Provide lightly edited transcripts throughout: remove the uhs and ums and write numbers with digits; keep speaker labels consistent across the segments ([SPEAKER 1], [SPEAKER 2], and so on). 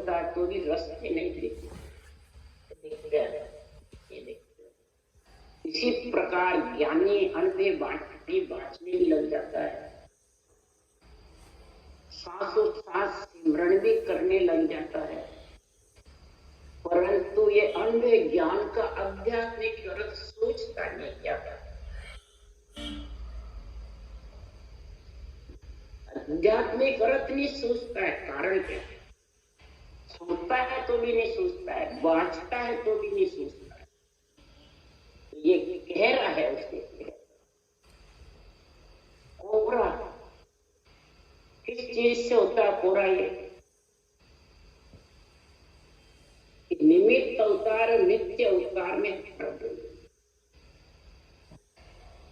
[SPEAKER 1] होता है तो भी रास्ते नहीं दिखते। इसी प्रकार ज्ञानी अनबे बांटने भी लग जाता है, सांसों सांस सिमरण भी करने लग जाता है, परंतु ये अनबे ज्ञान का आध्यात्मिक अर्थ सोचता नहीं क्या। आध्यात्मिक अर्थ नहीं सोचता है, कारण क्या है? सोचता है तो भी नहीं सोचता है, बांचता है तो भी नहीं सोचता है। ये कह रहा है उसके कोबरा किस चीज से होता है कोबरा? ये निमित्त अवतार नित्य अवतार में फर्क है।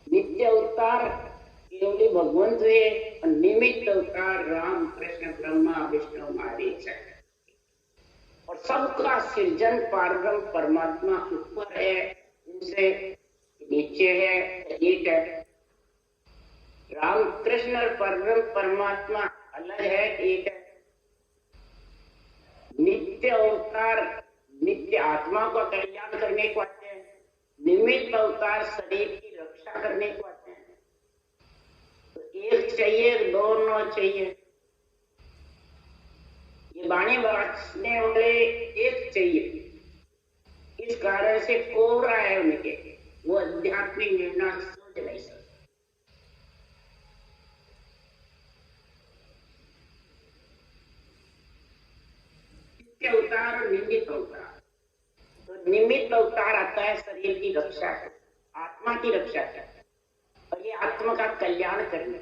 [SPEAKER 1] नित्य अवतार केवल भगवंत हुए और निमित्त अवतार राम कृष्ण ब्रह्मा विष्णु महेश है। और सबका सृजन पारब्रह्म परमात्मा ऊपर है, उनसे नीचे है, एक है। राम कृष्ण और परब्रह्म परमात्मा अलग है, एक है। नित्य अवतार नित्य आत्मा का कल्याण करने को आते हैं, निमित्त अवतार शरीर की रक्षा करने को आते हैं। तो एक चाहिए, दोनों चाहिए। ये बाणी बरसने वाले एक चाहिए, इस कारण से कोहरा है उनके, वो आध्यात्मिक निर्णय सोच नहीं सकते। अवतार और निमित्त अवतार। तो निमित्त अवतार आता है शरीर की रक्षा है, आत्मा की रक्षा है, और ये आत्मा का कल्याण करने।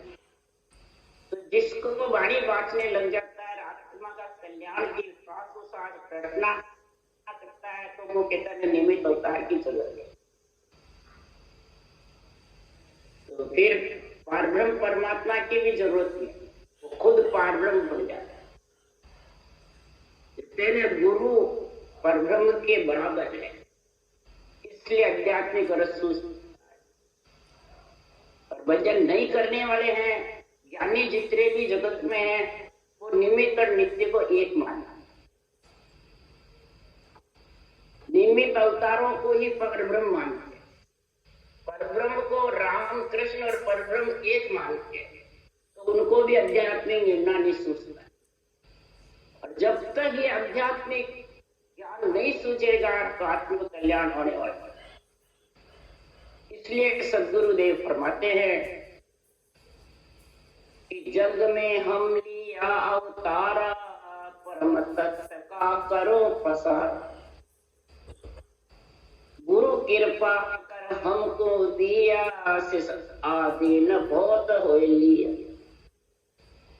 [SPEAKER 1] तो जिसको वो वाणी बांटने लग जाता है, आत्मा का कल्याण की साथों साथ प्रार्थना करता है, तो वो कहता है निमित्त अवतार की जरूरत है। तो फिर पारब्रह्म परमात्मा की भी जरूरत नहीं, वो खुद पारब्रह्म बन जाता है। तेरे गुरु परब्रह्म के बराबर है, इसलिए आध्यात्मिक रस। और भजन नहीं करने वाले हैं ज्ञानी जितने भी जगत में हैं, वो निमित्त और नित्य को एक मानना, निमित्त अवतारों को ही परब्रह्म मानते हैं, परब्रह्म को राम कृष्ण और परब्रह्म एक मानते हैं। तो उनको भी आध्यात्मिक निर्णय नहीं सोचता। और जब तक ये आध्यात्मिक ज्ञान नहीं सूझेगा तो आत्म कल्याण होने वाला है। इसलिए सद्गुरुदेव फरमाते हैं कि जग में हम लिया अवतारा, परम तत्व का करो पसार। गुरु कृपा कर हमको दिया, आदि न बहुत हो लिया।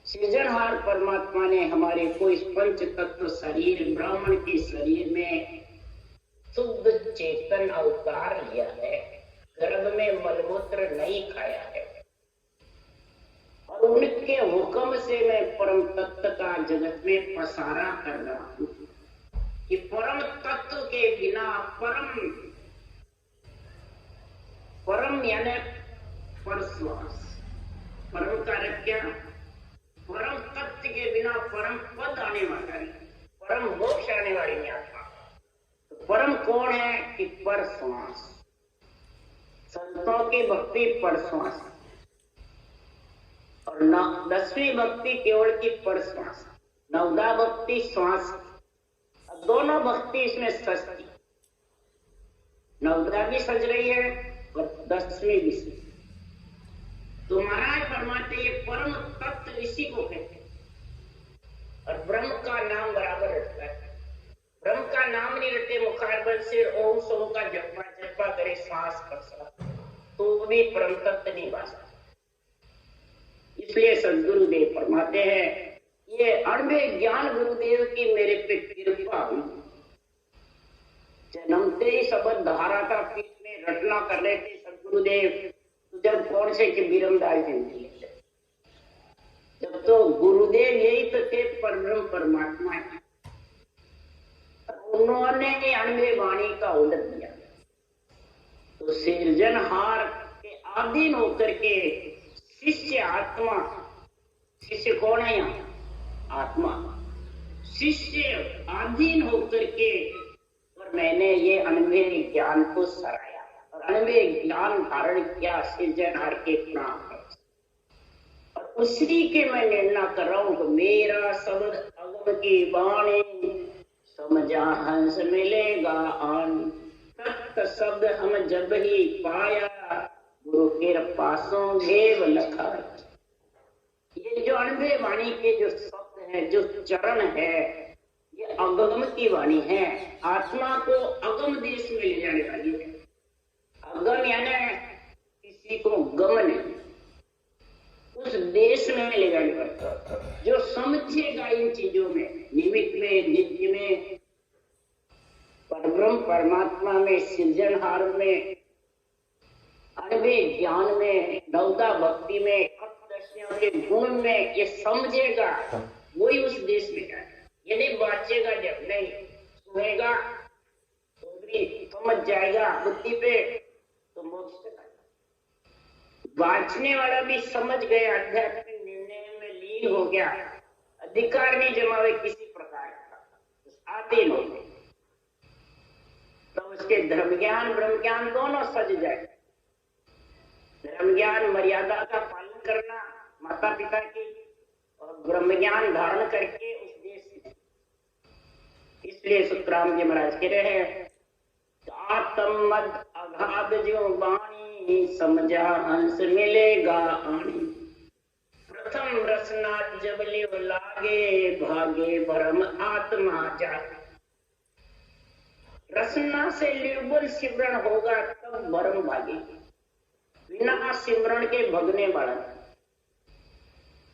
[SPEAKER 1] सृजनहार परमात्मा ने हमारे को इस पंच तत्व शरीर ब्राह्मण के शरीर में शुद्ध चेतन अवतार लिया है, गर्भ में मलमूत्र नहीं खाया है। और उनके हुक्म से मैं परम तत्व का जगत में पसारा कर रहा हूं कि परम तत्व के बिना परम यानी परश्वास, परम का अर्थ क्या? परम तत्व के बिना परम पद आने वाला है, परम मोक्ष आने वाली नहीं आत्मा। तो परम कौन है कि परश्वास। संतों की भक्ति परश्वास, और 10वीं भक्ति केवल की परश्वास, 9दा भक्ति श्वास। दोनों भक्ति इसमें सस्ती, 9दा भी सज रही है और 10वीं भी सज। तो महाराज फरमाते ये परम तत्व इसी को कहते हैं। और ब्रह्म का नाम बराबर रखता है, ब्रह्म का नाम नहीं रखते मुखारबल से ओम सोम का जपा करे श्वास पर, तो भी परम तत्व नहीं बा सकता। इसलिए सद्गुरुदेव फरमाते हैं ये अणबे ज्ञान गुरुदेव की मेरे पे कृपा हुई। जन्मते ही शब्द धारा का पीठ में रटना कर रहे थे सद्गुरुदेव, जब कौन से कि बिरमदास जिंदगी है। जब तो गुरुदेव यही तो थे परब्रह्म परमात्मा है, उन्होंने ही अणबे वाणी का उलट दिया। तो सृजनहार के अधीन होकर के शिष्य आत्मा, शिष्य कौन है यहाँ? आत्मा। शिष्य अधीन होकर के, और मैंने ये अनमेय ज्ञान को सराया और अनमेय ज्ञान धारण किया सृजनहार के प्राण, और उसी के मैं निर्णय कर रहा हूं कि मेरा शब्द अगम की वाणी, समझा हंस मिलेगा आन। तत्त शब्द हम जब ही पाया, गुरु के पासों घेव लखा। ये जो अनमेय वाणी के जो शब्द है, जो चरण है, ये अगम की वाणी है, आत्मा को अगम देश में ले जाने वाली है। अगम यानी किसी को गमन, उस देश में ले जाने वाला जो समझेगा इन चीजों में, निमित्त में, नित्य में, परब्रह्म परमात्मा में, सृजनहार में, अनमेय ज्ञान में, नवदा भक्ति में, कटदर्शियों के गुण में, ये समझेगा वही उस देश में जाएगा। यदि बाँचेगा जब नहीं सुनेगा तो भी समझ जाएगा बुद्धि पे, तो मोक्ष तक आएगा। बाँचने वाला भी समझ गया, आध्यात्मिक निर्णय में लीन हो गया, अधिकार नहीं जमावे किसी प्रकार का, आधीन हो गए, तो उसके धर्म ज्ञान ब्रह्म ज्ञान दोनों सज जाए। धर्म ज्ञान मर्यादा का पालन करना माता पिता की, और ब्रह्म ज्ञान धारण करके उस देश में। इसलिए सुखराम जी महाराज कह रहे हैं, आत्म मद अगाध जो वाणी, समझा हंस मिलेगा आनी। प्रथम रसना जब लिव लागे, भागे भरम आत्मा जागे। रसना से निर्बल सिमरण होगा तब भरम भागेगी, बिना सिमरण के भगने वाला।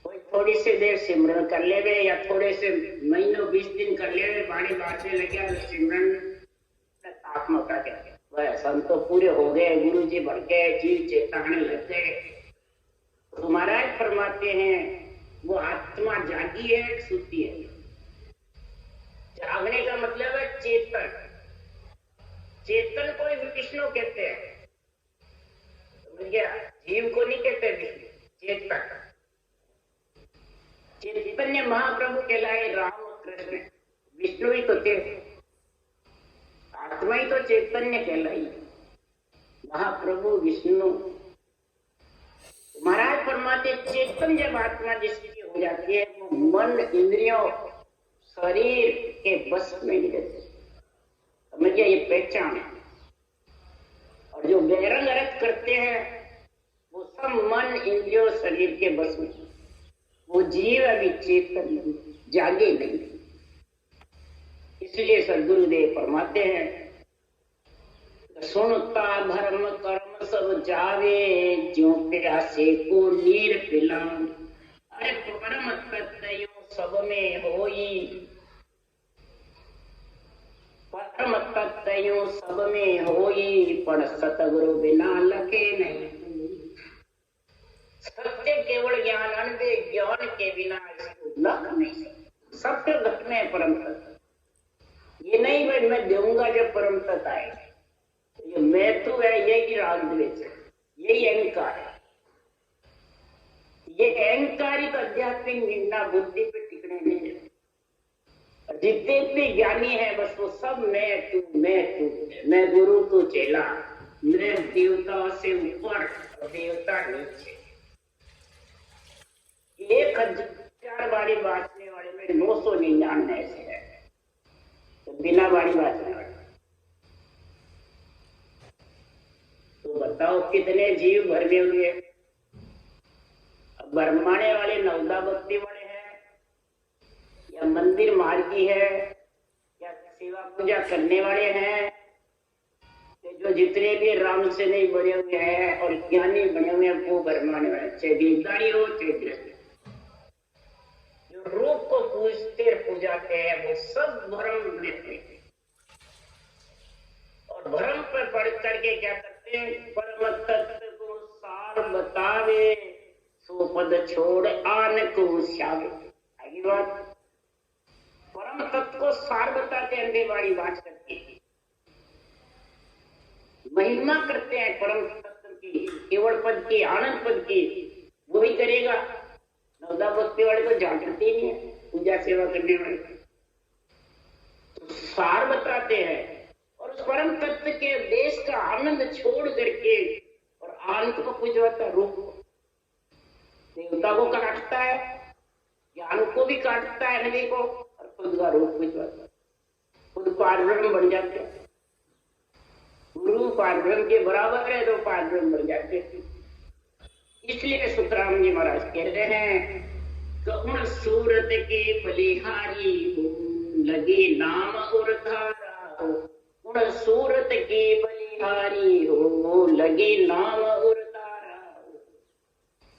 [SPEAKER 1] कोई थोड़ी सी देर सिमरण कर लेवे या थोड़े से महीनों 20 दिन कर लेवे, बाणी बांटने लगे तो सिमरण आत्मा का क्या, वह संत तो पूरे हो गए, गुरु जी बढ़ गए, जीव चेताने लग गए। तो महाराज फरमाते हैं वो आत्मा जागी है, सुती है। जागने का मतलब है चेतन। चेतन को विष्णु कहते हैं, समझ गया? जीव को नहीं कहते विष्णु, चेतन। चैतन्य महाप्रभु कहलाए राम कृष्ण, विष्णु ही तो थे, आत्मा ही तो चैतन्य कहलाई, महाप्रभु विष्णु। महाराज फरमाते चेतन जब आत्मा जिसकी हो जाती है, वो मन इंद्रियों शरीर के बस में नहीं रहते। समझिए, ये पहचान है। और जो गैरंग अर्थ करते हैं वो सब मन इंद्रियों शरीर के बस में, वो जीव अभी चेतन जागे नहीं। इसलिए सदगुरुदेव फरमाते हैं, सुनता धर्म कर्म सब जावे, जो प्यासे को नीर पिलाऊं। अरे परम तत्व सब में होई, परम तत्व सब में होई, पर सतगुरु बिना लखे नहीं। सत्य केवल ज्ञान, अनवे ज्ञान के बिना इसको लख नहीं सकते। सत्य घट में परम तत्व, ये नहीं भाई मैं दूंगा जब परम तत्व आए। ये मैं तो है, यही रागद्वेष है, यही अहंकार है। ये अहंकारिक आध्यात्मिक निंदा बुद्धि पे टिकने नहीं है। जितने भी ज्ञानी है बस वो सब मैं तू, मैं गुरु तू चेला, मैं देवता से ऊपर देवता नीचे। 1000 बारी बांटने वाले में 999 ऐसे है, तो बिना बारी बांटने वाले। तो बताओ कितने जीव भरने हुए। अब भरमाने वाले नवदा भक्ति वाले हैं, या मंदिर मार्गी है, या सेवा पूजा करने वाले हैं, जो जितने भी राम से नहीं बने हुए हैं और ज्ञानी बने हुए हैं वो भरमाने वाले, चाहे देवदारी हो चाहे गृहस्थ। जो रूप को पूजते पूजाते हैं वो सब भ्रम लेते हैं, और भ्रम पर पढ़ करके क्या करते हैं, परम तत्व को सार बतावे, सो पद छोड़ आन को श्यावे। आगे बात, परम तत्व को सार बताते हैं, अंधेवाड़ी बात करके महिमा करते हैं परम तत्व की, केवल पद की, आनंद पद की, वो ही करेगा। नवदा भक्ति वाले तो जागृति नहीं है, पूजा सेवा करने वाले। सार बताते हैं और उस परम तत्व के देश का आनंद छोड़ करके और आनंद को पूजवाता रूप को। देवता को काटता है, ज्ञान को भी काटता है नदी को और खुद का रूप पूजवाता है, खुद पारब्रह्म बन जाते हैं। गुरु पारब्रह्म के बराबर है तो पारब्रह्म बन जाते हैं। इसलिए सुखराम जी महाराज कह रहे हैं कौन सूरत के बलिहारी हो लगे नाम और धारा हो, कौन सूरत के बलिहारी हो लगे नाम और धारा हो।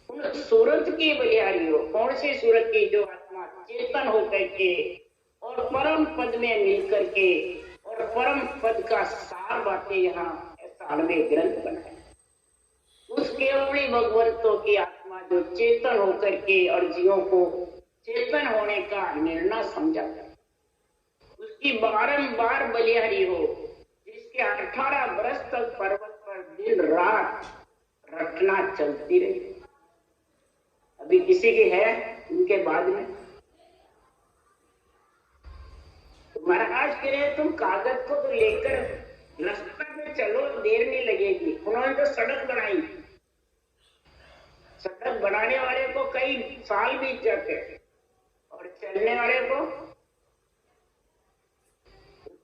[SPEAKER 1] कौन सूरत की बलिहारी हो, कौन सी सूरत की? जो आत्मा चेतन होकर के और परम पद में मिल करके और परम पद का सार बातें यहाँ 98 ग्रंथ बनाए। उस केवली भगवंतों की आत्मा जो चेतन होकर के और जीवों को चेतन होने का निर्णय समझाता है, उसकी बारंबार बलिहारी हो, जिसके 18 वर्ष तक पर्वत पर दिन रात रटना चलती रही। अभी किसी की है उनके बाद में? तो महाराज कह रहे तुम कागज को तो लेकर रास्ता में चलो, देर नहीं लगेगी। उन्होंने तो सड़क बनाई, सड़क बनाने वाले को कई साल बीत जाते हैं और चलने वाले को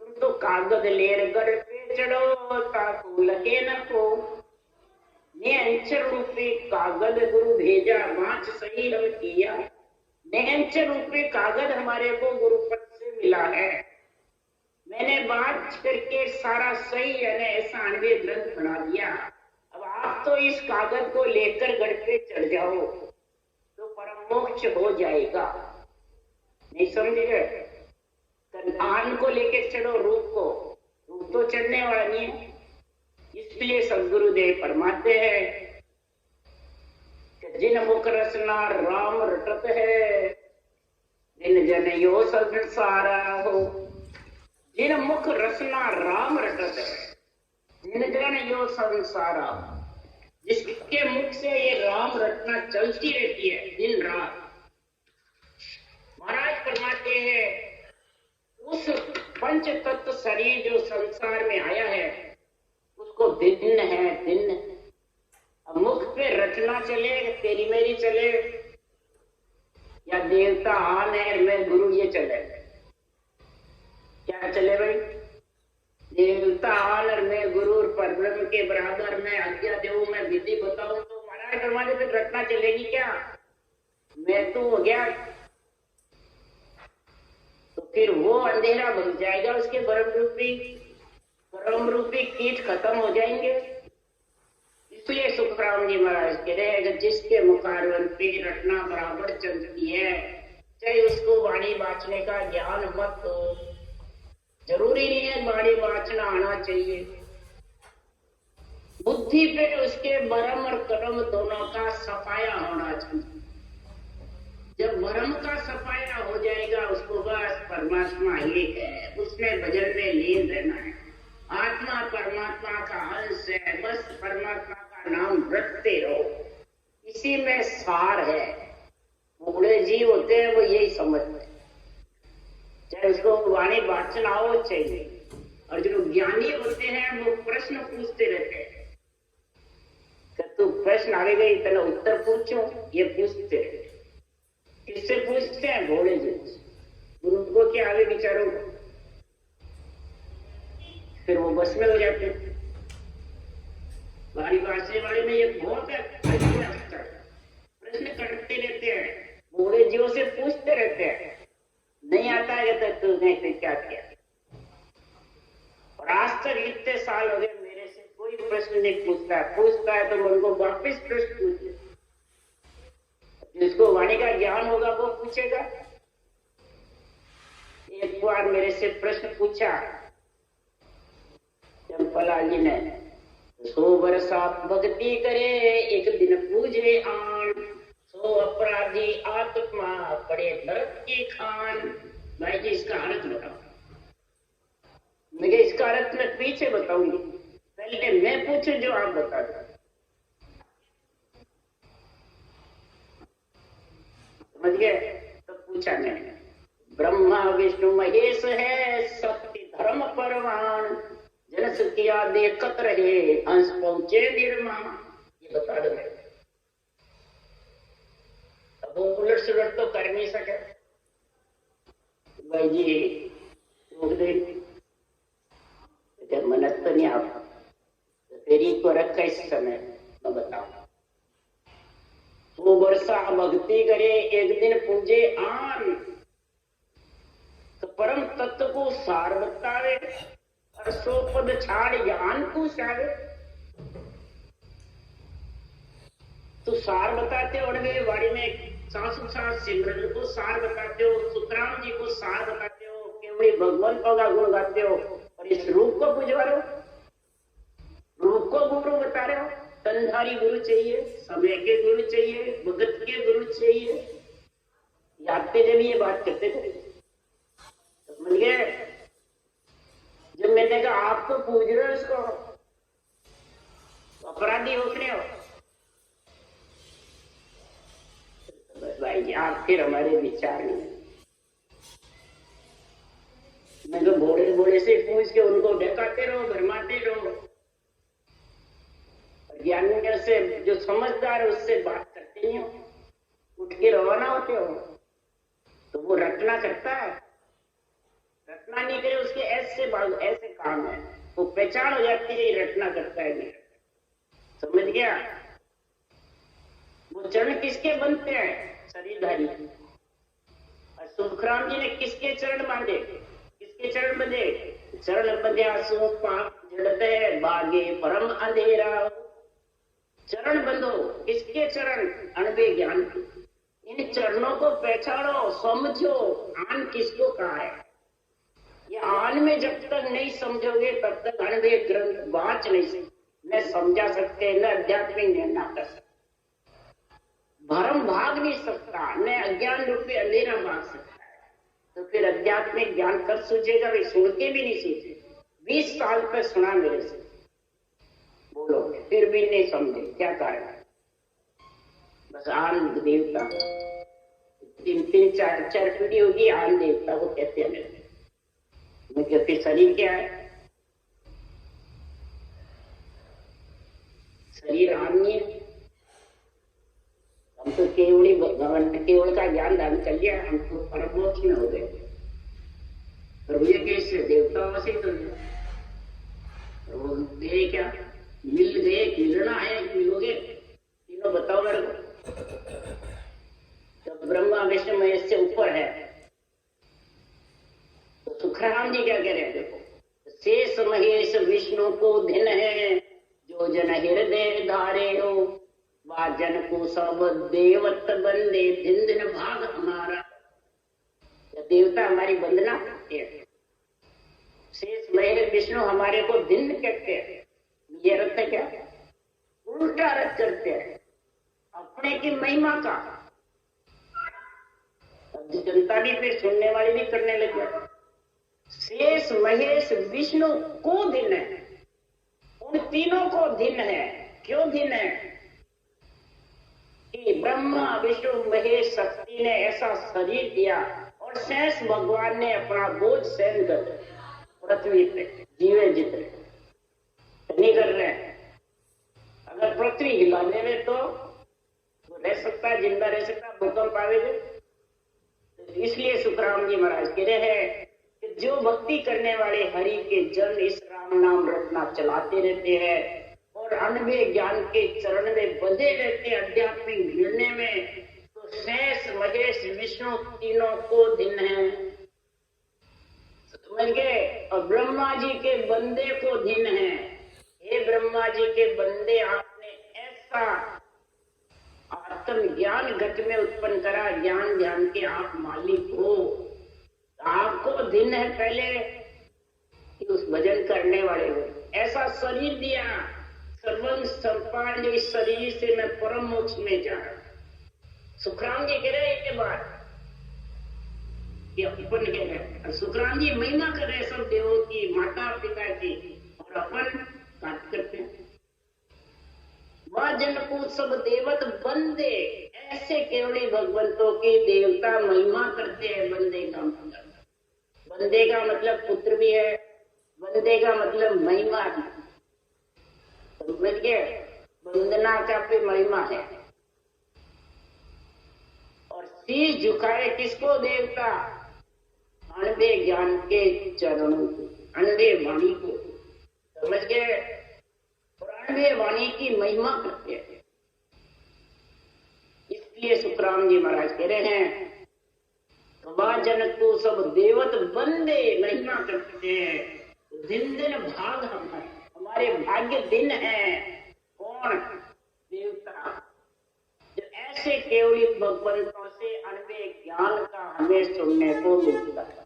[SPEAKER 1] तुम तो कागज लेर कर पे चढ़ो ताकू लगे न को। नियंचर रूपी कागज गुरु भेजा माच सही रंग किया। नियंचर रूपी कागज हमारे को गुरुपद से मिला है। मैंने बात करके सारा सही यानी ऐसा 98 ग्रंथ बना दिया। अब आप तो इस कागज को लेकर गढ़ पे चढ़ जाओ तो परम मोक्ष हो जाएगा। नहीं समझे? आन को लेकर चढ़ो, रूप को, रूप तो चढ़ने वाला नहीं है। इसलिए सदगुरुदेव फरमाते हैं कि जिन मुख रसना राम रटत है, जिन जन यो संसारा हो। जिन मुख रसना राम रटत है, जिन जन यो संसारा, जिसके मुख से ये राम रटना चलती रहती है दिन रात। महाराज फरमाते हैं उस पंच तत्व शरीर जो संसार में आया है उसको दिन है दिन। अब मुख पे रटना चले, तेरी मेरी चले, या देवता आन है मैं गुरु ये चले, क्या चले भाई? देवता आन और मैं गुरु और परब्रह्म के बराबर मैं आज्ञा देऊं, मैं विधि बताऊं तो महाराज फरमाते फिर रटना चलेगी क्या? मैं तो हो गया तो फिर वो अंधेरा बन जाएगा, उसके परम रूपी कीट खत्म हो जाएंगे। इसलिए सुखराम जी महाराज कह रहे हैं जिसके मुखारवन पे रटना बराबर चलती है, चाहे उसको वाणी बाँचने का ज्ञान मत हो। जरूरी नहीं है वाणी बाँचना आना चाहिए। बुद्धि पे उसके बरम और कर्म दोनों का सफाया होना चाहिए। जब बरम का सफाया हो जाएगा उसको बस परमात्मा ही है, उसमें भजन में लीन रहना है। आत्मा परमात्मा का अंश है, बस परमात्मा का नाम रटते रहो, इसी में सार है। बूढ़े जीव होते हैं वो यही समझते हैं, चाहे उसको वाणी वाचना हो चाहिए। और जो ज्ञानी होते हैं वो प्रश्न पूछते रहते हैं कि तू प्रश्न आ गई तेरा उत्तर पूछो, ये पूछते रहते। किससे पूछते हैं? भोले जी। गुरु को क्या आगे विचारों, फिर वो बस में हो जाते हैं। वाणी वाचने वाले में ये बहुत है, प्रश्न करते रहते हैं, भोले जीवों से पूछते रहते हैं। नहीं आता है तो तूने फिर क्या किया? और आज तक इतने साल हो गए मेरे से कोई प्रश्न नहीं पूछता है तो मैं उनको वापिस प्रश्न पूछते। जिसको वाणी का ज्ञान होगा वो पूछेगा। एक बार मेरे से प्रश्न पूछा चंपलाल जी ने, 100 वर्ष आप भक्ति करे एक दिन पूजे आन, 100 अपराधी आत्मा पड़े नरक की खान। भाई जी इसका अर्थ बताओ। मैं इसका अर्थ मैं पीछे बताऊंगी, पहले मैं पूछूं जो आप बता दो। समझ गए? तो पूछा मैंने, ब्रह्मा विष्णु महेश है, सत्य धर्म परवान, जन किया देखत रहे, हंस पहुंचे निर्माण। ये बता दो मेरे। अब वो उलट सुलट तो कर नहीं सके भाई जी। जब मनत तो नहीं आप तो तेरी को रखा इस समय मैं बताऊं। वो वर्षा भक्ति करे, एक दिन पूजे आन, तो परम तत्व को सार बतावे, और सो पद छाड़ ज्ञान को सावे। तो सार बताते हो अड़वे वाड़ी में, सासु सास सिमरन को सार बताते हो, सुखराम जी को सार बताते हो, केवली भगवान का गुण गाते हो, और इस रूप को बुझवा रहे हो, रूप को गुरु बता रहे हो। तनधारी गुरु चाहिए, समय के गुरु चाहिए, भगत के गुरु चाहिए। यादते जब ये बात करते थे तो मिल गए। जब मैंने कहा आप तो पूछ रहे हो इसको, अपराधी हो रहे हो भाई जी, आप फिर हमारे विचार नहीं। मैं तो भोले भोले से पूछ के उनको डकाते रहो, भरमाते रहो। ज्ञानी से जो समझदार है उससे बात करते नहीं हो, उठ के रवाना होते हो। तो वो रटना करता है, रटना नहीं करे उसके ऐसे ऐसे काम है, वो पहचान हो जाती है रटना करता है नहीं। समझ गया? वो चरण किसके बनते हैं? शरीरधारी। और सुखराम जी ने किसके चरण बांधे? किसके चरण बंधे? चरण बंध्या सो पाप जड़त है, बागे परम अंधेरा। चरण बंधो, किसके चरण? अणबे ज्ञान के। इन चरणों को पहचानो, समझो आन किसको कहा है। ये आन में जब तक नहीं समझोगे तब तक अणबे ग्रंथ बाँच नहीं सकते, न समझा सकते, न आध्यात्मिक निर्णय कर सकते, भरम भाग नहीं सकता, न अज्ञान रूपी अंधेरा भाग सकता है। तो फिर आध्यात्मिक ज्ञान कब सूझेगा? भाई सुन के भी नहीं सूझे। 20 साल पे सुना मेरे से, बोलो फिर भी नहीं समझे, क्या कारण है? बस आन देवता, 3-3, 4-4 पीढ़ी होगी आन देवता को कहते हैं मेरे। मैं कहते शरीर क्या है? शरीर आन नहीं है। हम तो केवली भगवान केवल का ज्ञान दान कर लिया, हम तो परमोक्ष में हो गए। प्रभु ये कैसे देवताओं से तो गए क्या? मिल गए, मिलना है, मिलोगे तीनों बताओ मेरे को। जब ब्रह्मा विष्णु महेश से ऊपर है तो सुखराम जी क्या कह रहे हैं? देखो, शेष महेश विष्णु को दिन है, जो जन हृदय धारे हो, वा जन को सब देवत बंदे, दिन दिन भाग हमारा। देवता हमारी वंदना करते हैं, शेष महेश विष्णु हमारे को दिन कहते हैं। ये अर्थ है क्या? उल्टा अर्थ करते हैं अपने की महिमा का। जनता भी फिर सुनने वाली भी करने लगे। शेष महेश विष्णु को दिन है, उन तीनों को दिन है। क्यों दिन है? कि ब्रह्मा विष्णु महेश शक्ति ने ऐसा शरीर दिया और शेष भगवान ने अपना बोझ सहन कर पृथ्वी पे जीवे जितने नहीं कर रहे हैं। अगर पृथ्वी हिला देवे तो रह सकता है, जिंदा रह सकता है, भूकंप आवेगा। तो इसलिए सुखराम जी महाराज कह रहे हैं कि जो भक्ति करने वाले हरि के जन इस राम नाम रटना चलाते रहते हैं और अनबे ज्ञान के चरण में बंधे रहते हैं आध्यात्मिक निर्णय में, तो शेष महेश विष्णु तीनों को दिन है। समझ गए? और ब्रह्मा जी के बंदे को दिन है। हे ब्रह्मा जी के बंदे, आपने ऐसा आत्म ज्ञान घट में उत्पन्न करा, ज्ञान ध्यान के आप मालिक हो। आपको दिन है पहले कि उस भजन करने वाले हो। ऐसा शरीर दिया, सर्वं संपादन, इस शरीर से मैं परम मोक्ष में जा रहा हूं। सुखराम जी कह रहे हैं ये बात, ये अपन कह रहे हैं। सुखराम जी महिमा कर रहे हैं सब देवों की, माता पिता की, और अपन बात करते हैं। वह जन को सब देवत बंदे, ऐसे केवली भगवंतों की देवता महिमा करते हैं बंदे का। बंदे का मतलब पुत्र भी है, बंदे का मतलब महिमा भी, समझ गए? वंदना का भी महिमा है। और शीश झुकाए किसको? देवता अनबे ज्ञान के चरणों को, अनबे वाणी को, समझ गए? और अनबे वाणी की महिमा करते हैं। इसलिए सुखराम जी महाराज कह रहे हैं, जन को सब देवत बंदे महिमा करते हैं। दिन दिन भाग हमारे भाग्य दिन है। कौन? देवता। जो ऐसे केवल भगवंतों से अनबे ज्ञान का हमें सुनने को मिलता है।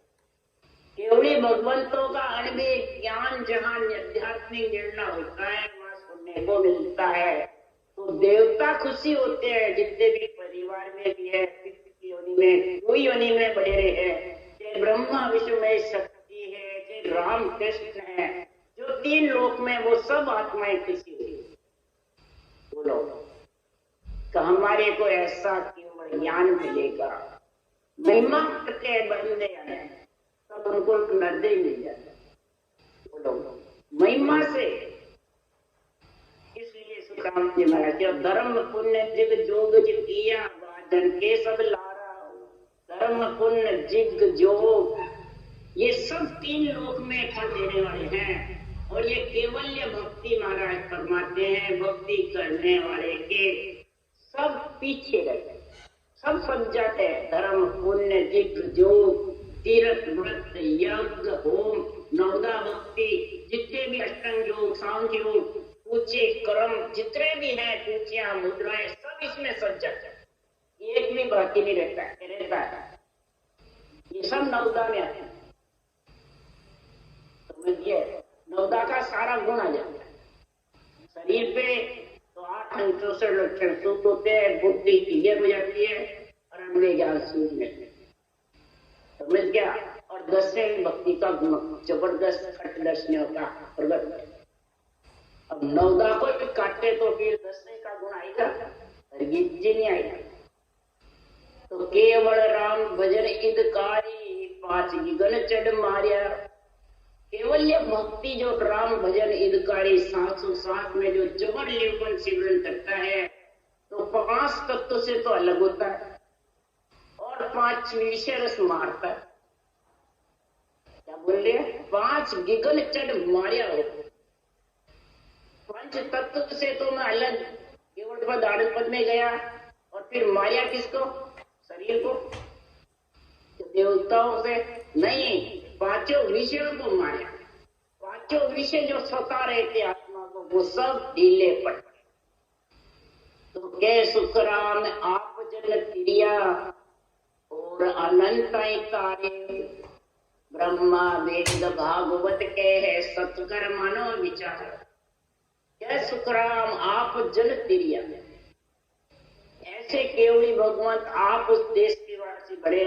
[SPEAKER 1] केवली भगवंतों का अनबे ज्ञान जहाँ आध्यात्मिक निर्णय होता है वहां सुनने को मिलता है। तो देवता खुशी होते हैं, जितने भी परिवार में भी है, योनि में, कोई योनि में बड़े रहे हैं, चाहे ब्रह्मा विष्णु में शक्ति है, चाहे राम कृष्ण है, जो तीन लोक में, वो सब आत्माएं खुशी हुई। बोलो तो हमारे को ऐसा केवल ज्ञान मिलेगा। महिमा करके बंदे हैं तब उनको नर्दे मिल जाता। बोलो महिमा से। इसलिए सुखराम जी महाराज धर्म पुण्य जिग जोग जिग किया वादन के सब लारा। धर्म पुण्य जिग जोग ये सब तीन लोक में फल देने वाले हैं। और ये केवल्य भक्ति महाराज फरमाते हैं, भक्ति करने वाले के सब पीछे रहते, सब सब जाते हैं। धर्म पुण्य जिग जोग तीर्थ व्रत यज्ञ होम नवदा भक्ति, जितने भी अष्टांग योग सांख्य योग पूछे कर्म जितने भी हैं, पूछिया मुद्राएं, सब इसमें सज जाते हैं। एक भी बाकी नहीं रहता है। ये सब नवदा में आते हैं। समझिए, नवदा का सारा गुण आ जाता है। शरीर पे तो 8 64 लक्षण सूट होते हैं, बुद्धि क्लियर हो जाती है और अगले ज्ञान सूझ, समझ गया? और 10वें भक्ति का गुण जबरदस्त खट दर्शनों का प्रगट है। अब नवदा को भी काटे तो फिर 10वें का गुण आएगा? हरगिज नहीं आएगा। तो केवल राम भजन इदकारी 5 गगन चढ़ मारिया। केवल ये भक्ति जो राम भजन इदकारी 707 में जो जबर लेवन सिमरन करता है, तो 5 तत्व से तो अलग होता है और 5 विषय रस मारता है। क्या बोल रहे हैं? 5 गगन चढ़ मारिया हो। 5 तत्व से तो मैं अलग केवल पद आनंद पद में गया और फिर मारिया किसको? शरीर को। देवताओं से नहीं, 5 विषयों को मारिया। 5 विषय जो सता रहते आत्मा को, वो सब ढीले पड़। तो के सुखराम आप जन तिरिया और अनंत तारे। ब्रह्मा वेद भागवत के है सतकर मानो विचार। क्या सुखराम आप जन तिरिया, ऐसे केवली भगवंत आप उस देश के वासी बड़े,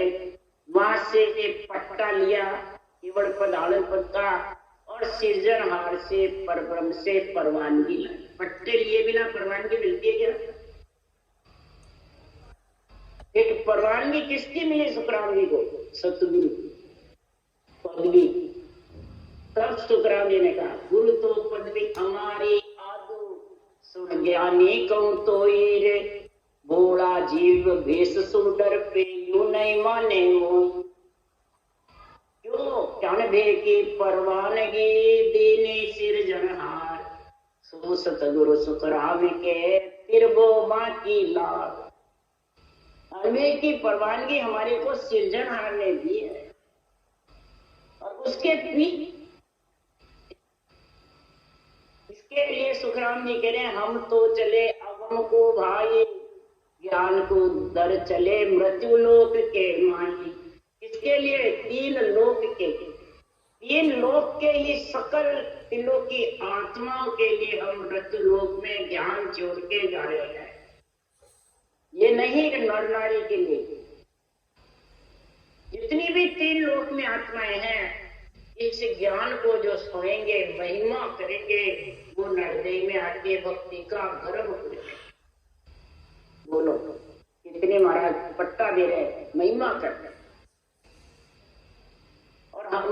[SPEAKER 1] वहां से पट्टा लिया केवल पद आनंद पद का, और सृजनहार से परब्रह्म से परवानगी लाई। पट्टे लिए बिना परवानगी मिलती है क्या? एक परवानगी किसकी मिली सुखराम जी को? सतगुरु पदवी। तब सुखराम जी ने कहा, गुरु तो पदवी हमारी आदो, सुन ज्ञानी कहूं तो रे, भोला जीव भेष सुन डर पे यूं नहीं माने वो। क्यों? ज्ञान की परवानगी देने सिरजनहार, सो सतगुरु सुखराम के फिर वो बाकी लाभ। हमें की परवानगी हमारे को सिरजनहार ने दी है, और उसके भी इसके लिए सुखराम जी कह रहे हैं, हम तो चले अवम को भाई, ज्ञान को दर चले मृत्यु लोक के माही। इसके लिए 3 लोक के, 3 लोक के लिए सकल तिलों की आत्माओं के लिए हम मृत्यु लोक में ज्ञान छोड़ के जा रहे हैं। ये नहीं नर नारी के लिए। जितनी भी 3 लोक में आत्माएं हैं, इस ज्ञान को जो सोएंगे, महिमा करेंगे, वो नरदेह में आके भक्ति का गर्भ करेंगे। बोलो कितने महाराज पट्टा दे रहे हैं, महिमा कर रहे हैं।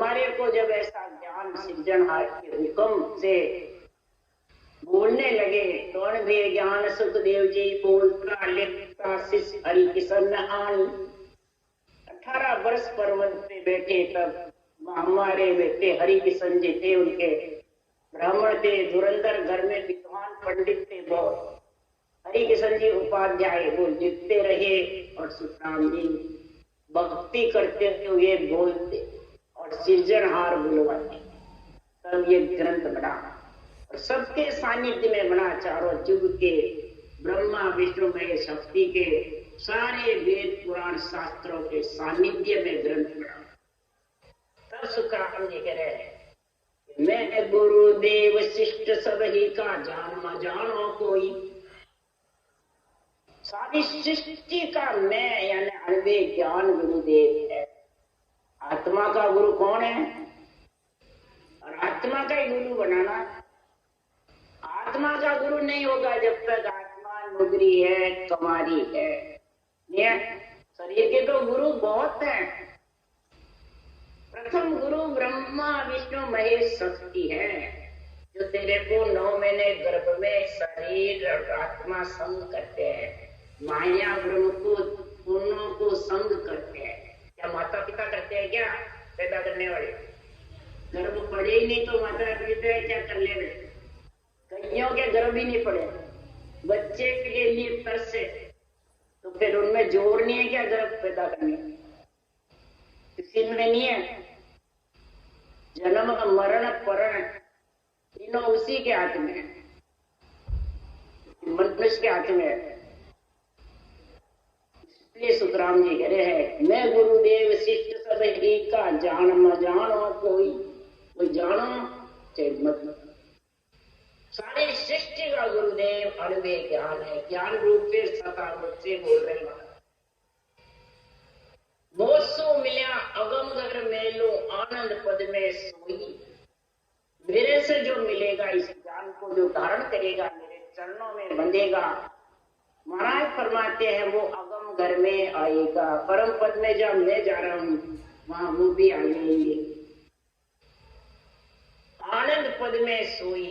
[SPEAKER 1] हमारे को जब ऐसा ज्ञान सृजनहार के हुक्म से बोलने लगे तो अणभे ज्ञान सुखदेव जी बोलता लिखता शिष्य हरि किशन आन 18 वर्ष पर्वत पे बैठे तब हमारे बेटे हरि किशन जी थे, उनके ब्राह्मण थे, धुरंधर घर में विद्वान पंडित थे बहुत। हरि किशन जी उपाध्याय वो लिखते रहे और सुखराम जी भक्ति करते हुए बोलते और सृजनहार बुलवाते, तब ये ग्रंथ बना और सबके सानिध्य में बना। चारों युग के ब्रह्मा विष्णु महेश शक्ति के सारे वेद पुराण शास्त्रों के सानिध्य में ग्रंथ बना। तब सुखराम जी कह रहे हैं, मैं गुरुदेव शिष्ट सब ही का जान जानो कोई। सारी सृष्टि का मैं यानी अणवे ज्ञान गुरुदेव है। आत्मा का गुरु कौन है? और आत्मा का ही गुरु बनाना। आत्मा का गुरु नहीं होगा जब तक आत्मा नुगरी है, कमारी है। ये शरीर के तो गुरु बहुत हैं। प्रथम गुरु ब्रह्मा विष्णु महेश शक्ति है, जो तेरे को 9 महीने गर्भ में शरीर और आत्मा संग करते हैं। माया ब्रह्म को दोनों को संग करते हैं। क्या माता पिता करते हैं क्या? पैदा करने वाले गर्भ पड़े ही नहीं तो माता पिता क्या कर ले? कईयों के गर्भ ही नहीं पड़े, बच्चे के लिए तरसे, तो फिर उनमें जोर नहीं है क्या गर्भ पैदा करने? किसी में नहीं है। जन्म मरण परण तीनों उसी के हाथ में है, मनुष्य के हाथ में है। इसलिए सुखराम जी कह रहे हैं, मैं गुरुदेव शिष्ट सब ही का जान म जानो कोई जानो चाहे मत। सारी सृष्टि का गुरुदेव अणवे ज्ञान है। ज्ञान रूप से सता से बोल रहे हैं। मोसो मिल्या अगम घर मेलो आनंद पद में सोई। मेरे से जो मिलेगा, इस ज्ञान को जो धारण करेगा, मेरे चरणों में बंधेगा, महाराज फरमाते हैं वो अगम घर में आएगा। परम पद में जब मैं जा रहा हूं वहां वो भी आ जाएंगे। आनंद पद में सोई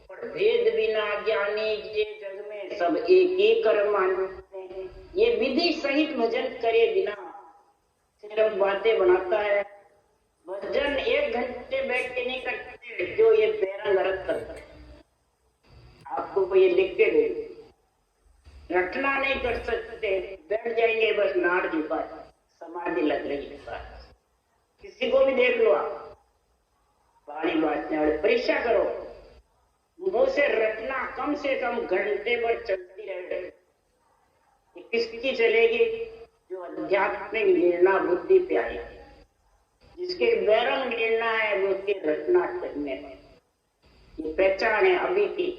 [SPEAKER 1] और भेद बिना ज्ञानी जे जग में सब एक ही कर्म मानते हैं। ये विधि सहित भजन करे बिना सिर्फ बातें बनाता है। भजन 1 घंटे बैठ के नहीं करते जो ये पैरा गरत करता है। आपको ये लिख के दे, रटना नहीं कर सकते, बैठ जाएंगे बस नाड़ झुका, समाधि लग रही है बस। किसी को भी देख लो आप, बाणी बांटने वाले परीक्षा करो, मुंह से रटना कम से कम घंटे भर चलती रहे। किसकी चलेगी? जो आध्यात्मिक निर्णय बुद्धि पे आएगी, जिसके बैरंग निर्णय है वो उसके रटना करने में। ये पहचान है अभी की,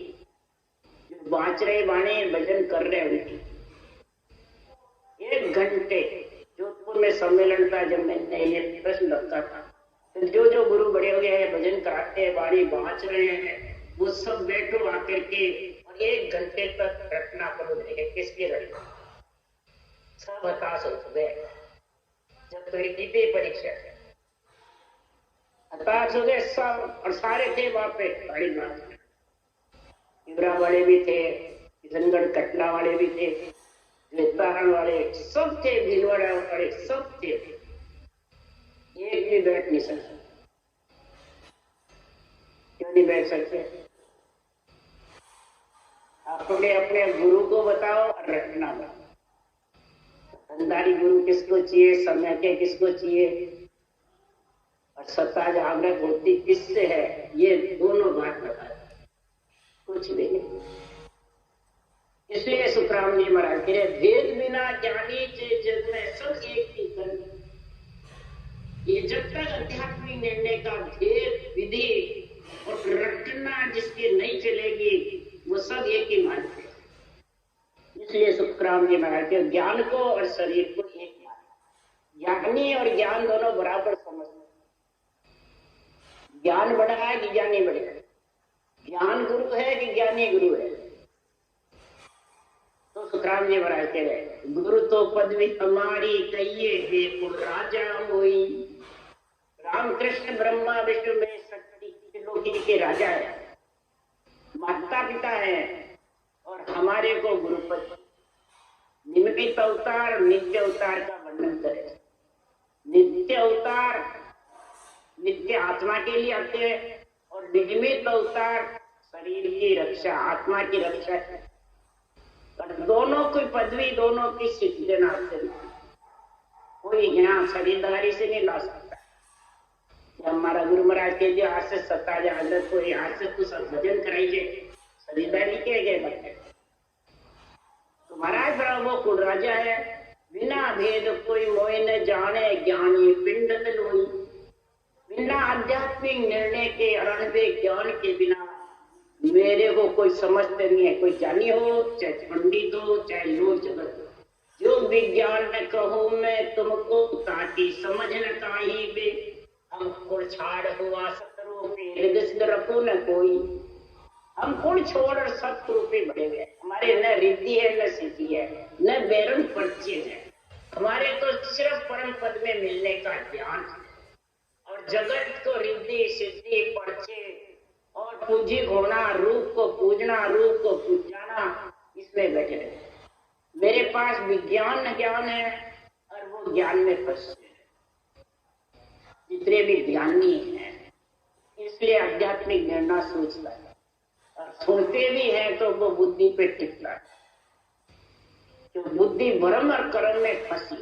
[SPEAKER 1] जो बाँच रहे बाणी भजन कर रहे उनकी। 1 घंटे जोधपुर में सम्मेलन था, जब मैंने ये प्रश्न रखा था, तो जो गुरु बड़े हो गए हैं भजन कराते हैं, बाणी बाँच रहे हैं, वो सब बैठो आकर के और 1 घंटे तक रटना करो। देखे किसकी रटना? सब हताश हो गए जब तो की परीक्षा हताश हो गए सब, और सारे थे वहां पे। बड़ी बात, इब्रा वाले भी थे, किशनगढ़ कटला वाले भी थे, वेतारण वाले सब थे, भीलवाड़ा वाले सब थे। एक भी बैठ नहीं सकते। क्यों नहीं बैठ सकते? अपने अपने गुरु को बताओ और रटना बताओ। धंधारी गुरु किसको चाहिए, समय के किसको चाहिए, और सत्ता जागृत होती किससे है, ये दोनों बात बता, कुछ भी नहीं। इसलिए सुखराम जी महाराज कह रहे, भेद बिना ज्ञानी जे जग में सब एक ही कर। ये जब तक आध्यात्मिक निर्णय का भेद विधि और रटना जिसके नहीं चलेगी, वो सब एक ही मानते। इसलिए सुखराम जी महाराज के ज्ञान को और शरीर को एक माना। ज्ञानी और ज्ञान दोनों बराबर समझते। ज्ञान बड़ा है कि ज्ञानी बड़े है? ज्ञान गुरु है कि ज्ञानी गुरु है? तो सुखराम जी महाराज कह रहे, गुरु तो पदवी हमारी कहिए हे कुल राजा होई। राम कृष्ण ब्रह्मा विष्णु महेश शक्ति लोकी के राजा है, माता पिता है और हमारे को गुरुपति। निमित्त अवतार नित्य अवतार का वर्णन करें। नित्य अवतार नित्य आत्मा के लिए आते हैं और निमित्त अवतार शरीर की रक्षा, आत्मा की रक्षा है। और दोनों की पदवी, दोनों की सिद्धि देना कोई यहाँ शरीरदारी से नहीं ला सकता। हमारा गुरु महाराज के लिए आज से 70,000 हजरत को आज से कुछ भजन कराइए, शरीरदारी के गए बच्चे। तो महाराज ब्रह्मो कुल राजा है, बिना भेद कोई मोह न जाने, ज्ञानी पिंड लोई। बिना आध्यात्मिक निर्णय के अरणवे ज्ञान के बिना मेरे को कोई समझते नहीं है। कोई जानी हो, चाहे पंडित हो, चाहे लोग जगत हो, जो विज्ञान न कहूँ मैं तुमको, ताकि समझ न काही बे। हम कुल छाड़ हुआ सतरो पे रखो न कोई। हम कुल छोड़ और सत्य पे बड़े हुए, हमारे न रिद्धि है न सिद्धि है न बैरन परिचय है। हमारे तो सिर्फ परम पद में मिलने का ज्ञान है और जगत को रिद्धि सिद्धि परिचय और पूजी होना, रूप को पूजना, रूप को पूजाना, इसमें बैठे रहे। मेरे पास विज्ञान ज्ञान है और वो ज्ञान में फंसे जितने भी ज्ञानी हैं। इसलिए आध्यात्मिक निर्णय सोचता है और सुनते भी हैं तो वो बुद्धि पे टिकता है। जो बुद्धि भ्रम और कर्म में फंसी,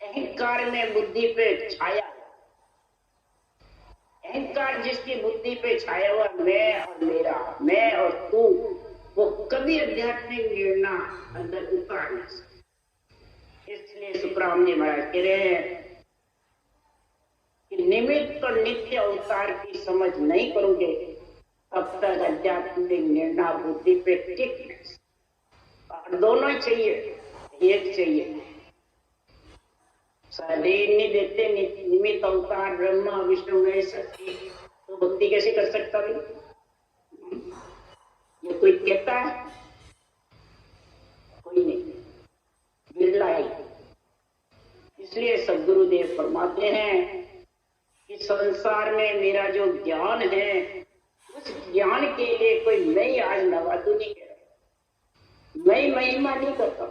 [SPEAKER 1] अहंकार में बुद्धि पे छाया, अहंकार जिसकी बुद्धि पे छाया हुआ मैं और मेरा, मैं और तू, वो कभी आध्यात्मिक निर्णय अंदर उतार नहीं सकते। इसलिए सुखराम जी महाराज कह रहे हैं कि निमित्त और नित्य अवतार की समझ नहीं करोगे तब तक आध्यात्मिक निर्णय बुद्धि पे टिक नहीं। और दोनों ही चाहिए, एक चाहिए। शरीर नहीं देते, निमित्त अवतार ब्रह्मा विष्णु महेश शक्ति, तो भक्ति कैसे कर सकता भाई? ये कोई कहता है? कोई नहीं, बिरला ही। इसलिए सद्गुरुदेव फरमाते हैं कि संसार में मेरा जो ज्ञान है, उस ज्ञान के लिए कोई मैं आज नवादू नहीं कह रहा, मैं महिमा नहीं करता।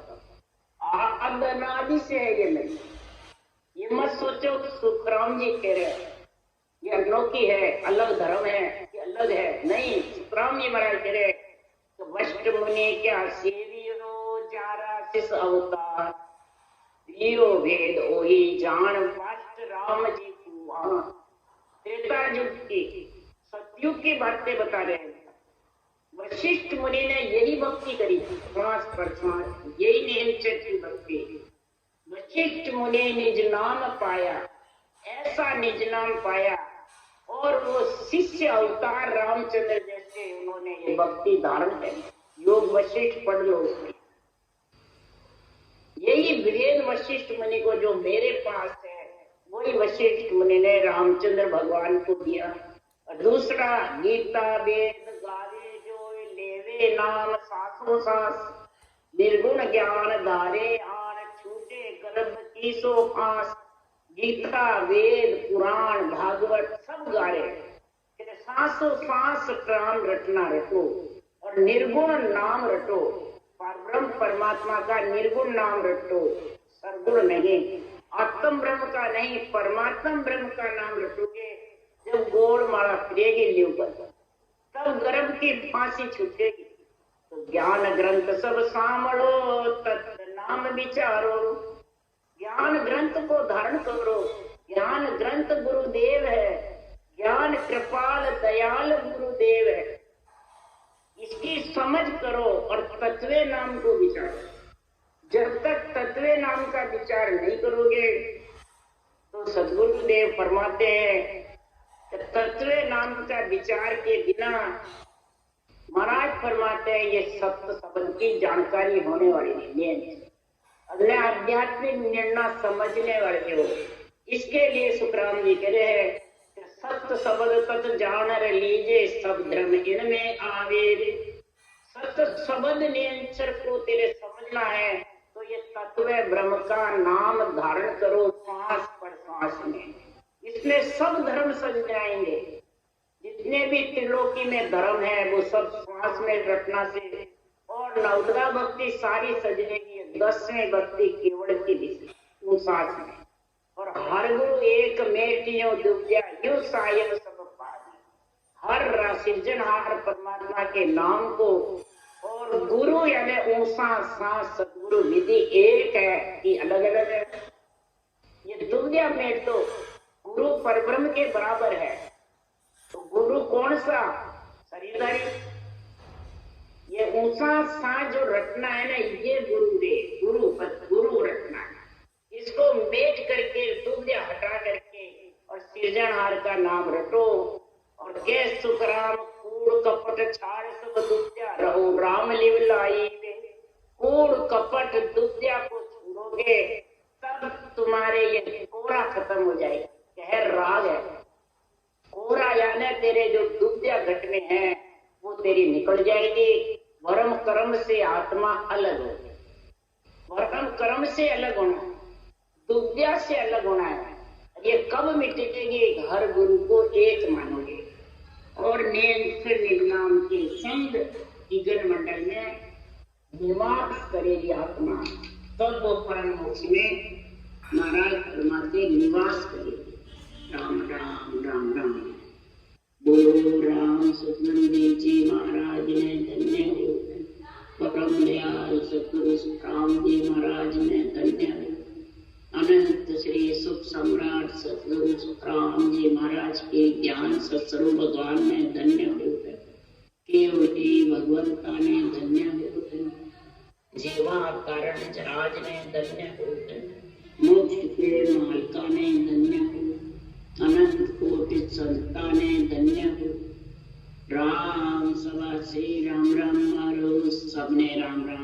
[SPEAKER 1] अनादि से है ये नहीं। ये मत सोचो सुखराम जी कह रहे हैं ये अनोखी है, अलग धर्म है, ये अलग है। नहीं, सुखराम जी महाराज कह रहे तो वशिष्ठ मुनि क्या सेवियो जारा शिष अवतार, दियो भेद ओही जान वाष्ट राम जी को। त्रेता युग की, सतयुग की बातें बता रहे हैं। वशिष्ठ मुनि ने यही भक्ति करी, श्वास पर श्वास, यही निरंतर की भक्ति। वशिष्ठ मुनि निज नाम पाया, ऐसा निज नाम पाया और वो शिष्य अवतार रामचंद्र जैसे उन्होंने ये भक्ति धारण करी। योग वशिष्ठ पढ़ लो उसमें। यही भेद वशिष्ठ मुनि को जो मेरे पास है, वही वशिष्ठ मुनि ने रामचंद्र भगवान को दिया। और दूसरा, गीता वेद गावे जो लेवे नाम सासो सास, निर्गुण ज्ञान धारे आन छूटे गर्भ की सो फांस। गीता वेद पुराण भागवत सब गा रहे, सांसों सांस प्राण रटना रटो और निर्गुण नाम रटो। परब्रह्म परमात्मा का निर्गुण नाम रटो, सरगुण नहीं, आत्म ब्रह्म का नहीं, परमात्मा ब्रह्म का नाम रटोगे। जब गोड़ माला फिरेगी लीव पर, तब गर्भ की फांसी छूटेगी। तो ज्ञान ग्रंथ सब सामलो, तत् नाम विचारो। ज्ञान ग्रंथ को धारण करो। ज्ञान ग्रंथ गुरुदेव है, ज्ञान कृपाल दयाल गुरुदेव है। इसकी समझ करो और तत्वे नाम को विचारो। जब तक तत्वे नाम का विचार नहीं करोगे तो सद्गुरुदेव फरमाते हैं तत्वे नाम का विचार के बिना, महाराज फरमाते हैं ये सत्य शब्द की जानकारी होने वाली नहीं। अगले आध्यात्मिक निर्णय समझने वाले हो। इसके लिए सुखराम जी कह रहे हैं सत्य शब्द तत् जान लीजे, सब धर्म इनमें आवे। सत्य शब्द निरंतर को तेरे समझना है तो ये तत्व ब्रह्म का नाम धारण करो, श्वास पर श्वास में। इस इसमें सब धर्म सज जाएंगे। जितने भी त्रिलोकी में धर्म है वो सब श्वास में रटना से, और नवदा भक्ति सारी सजनेगी 10वें भक्ति केवल की दिशा सांस में। और हर गुरु एक मेटियों दुब्या यु सायन सब पानी। हर सृजनहार परमात्मा के नाम को, और गुरु यानी ऊषा सांस सदगुरु विधि एक है कि अलग अलग है। ये दुब्या मेट तो गुरु परब्रह्म के बराबर है। तो गुरु कौन सा? शरीरधारी। ये ऊंचा सा जो रटना है ना, ये गुरु रटना है। इसको मेट करके दुब्या हटा करके और सृजनहार का नाम रटो, और के सुख राम कूड़ कपट छाड़ सब दुब्या रहो राम लिव लाई। कूड़ कपट दुब्या को छोड़ोगे तब तुम्हारे ये कोरा खत्म हो जाएगा। कह राग है कोरा, यानी तेरे जो दुब्या घट में है वो तेरी निकल जाएगी। वर्म कर्म से आत्मा अलग हो, वर्म कर्म से अलग होना, दुब्या से अलग होना है। ये कब मिटेगी? हर गुरु को एक मानोगे और निर्नाम के संग जिगन मंडल में निवास करेगी आत्मा, तब वो परम मोक्ष में नारायण परमात्मा निवास करेगी। राम राम राम राम। बोलो राम सतगुरुदेव जी महाराज ने धन्य हो। परम दयाल सतगुरु राम जी महाराज ने धन्य हो। अनंत श्री सुख सम्राट सतगुरु राम जी महाराज के ज्ञान सत्स्वरूप भगवान ने धन्य हो। केवटी भगवंता ने धन्य हो। जीवा कारण जराज ने धन्य हो। मोक्ष के मालिका ने धन्य हो। अनंत कोटि संता ने धन्य हो। राम सभा श्री राम राम मारो सबने राम राम।